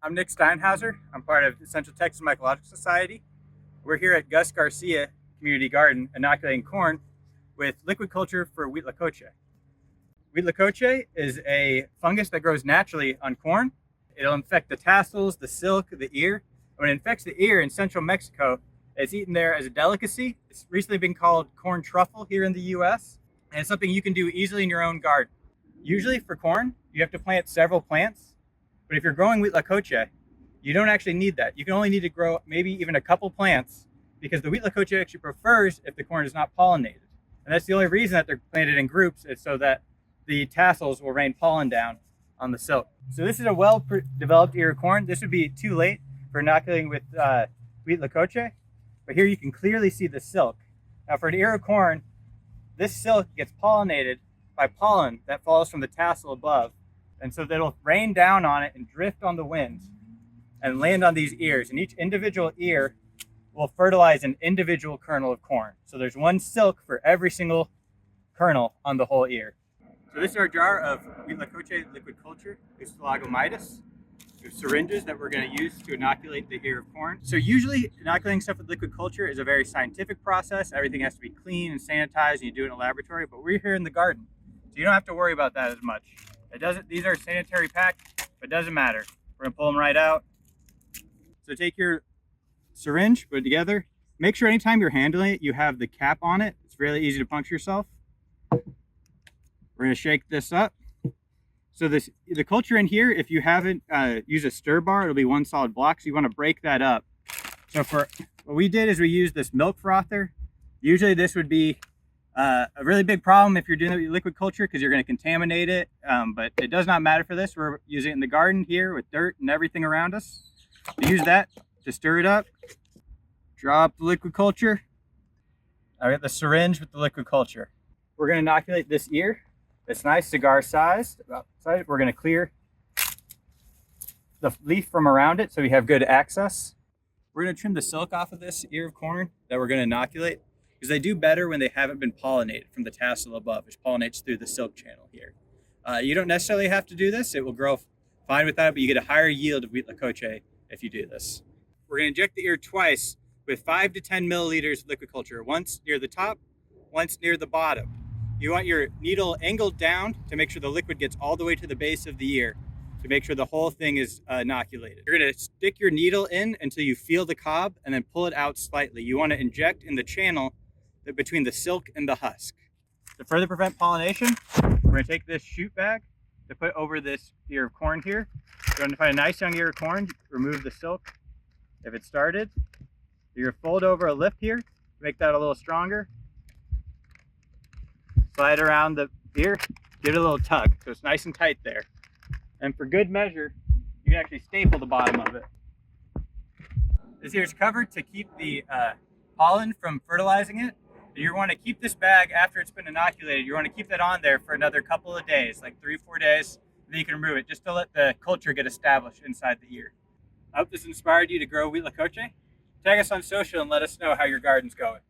I'm Nick Steinhauser. I'm part of the Central Texas Mycological Society. We're here at Gus Garcia Community Garden inoculating corn with liquid culture for Huitlacoche. Huitlacoche is a fungus that grows naturally on corn. It'll infect the tassels, the silk, the ear. When it infects the ear in central Mexico, it's eaten there as a delicacy. It's recently been called corn truffle here in the US, and it's something you can do easily in your own garden. Usually for corn, you have to plant several plants. But if you're growing Huitlacoche, you don't actually need that. You can only need to grow maybe even a couple plants because the Huitlacoche actually prefers if the corn is not pollinated. And that's the only reason that they're planted in groups, is so that the tassels will rain pollen down on the silk. So this is a well-developed ear of corn. This would be too late for inoculating with Huitlacoche, but here you can clearly see the silk. Now for an ear of corn, this silk gets pollinated by pollen that falls from the tassel above. And so that'll rain down on it and drift on the wind and land on these ears. And each individual ear will fertilize an individual kernel of corn. So there's one silk for every single kernel on the whole ear. So this is our jar of Huitlacoche liquid culture, Huitlacoche. We have syringes that we're going to use to inoculate the ear of corn. So usually inoculating stuff with liquid culture is a very scientific process. Everything has to be clean and sanitized, and you do it in a laboratory, but we're here in the garden. So you don't have to worry about that as much. These are sanitary packed, but it doesn't matter. We're gonna pull them right out. So take your syringe, put it together. Make sure anytime you're handling it, you have the cap on it. It's really easy to puncture yourself. We're gonna shake this up. So the culture in here, if you haven't used a stir bar, it'll be one solid block. So you wanna break that up. So for what we did is we used this milk frother. Usually this would be a really big problem if you're doing liquid culture because you're going to contaminate it, but it does not matter for this. We're using it in the garden here with dirt and everything around us. So use that to stir it up. Drop the liquid culture. I got the syringe with the liquid culture. We're going to inoculate this ear. It's nice, cigar sized. We're going to clear the leaf from around it so we have good access. We're going to trim the silk off of this ear of corn that we're going to inoculate, because they do better when they haven't been pollinated from the tassel above, which pollinates through the silk channel here. You don't necessarily have to do this. It will grow fine without it, but you get a higher yield of Huitlacoche if you do this. We're going to inject the ear twice with 5 to 10 milliliters of liquid culture, once near the top, once near the bottom. You want your needle angled down to make sure the liquid gets all the way to the base of the ear, to make sure the whole thing is inoculated. You're going to stick your needle in until you feel the cob and then pull it out slightly. You want to inject in the channel between the silk and the husk. To further prevent pollination, we're going to take this shoot bag to put over this ear of corn here. You're going to find a nice young ear of corn, remove the silk if it started. You're going to fold over a lip here to make that a little stronger. Slide around the ear, give it a little tug so it's nice and tight there. And for good measure, you can actually staple the bottom of it. This ear is covered to keep the pollen from fertilizing it. You want to keep this bag after it's been inoculated. You want to keep that on there for another couple of days, like 3 or 4 days. Then you can remove it just to let the culture get established inside the ear. I hope this inspired you to grow Huitlacoche. Tag us on social and let us know how your garden's going.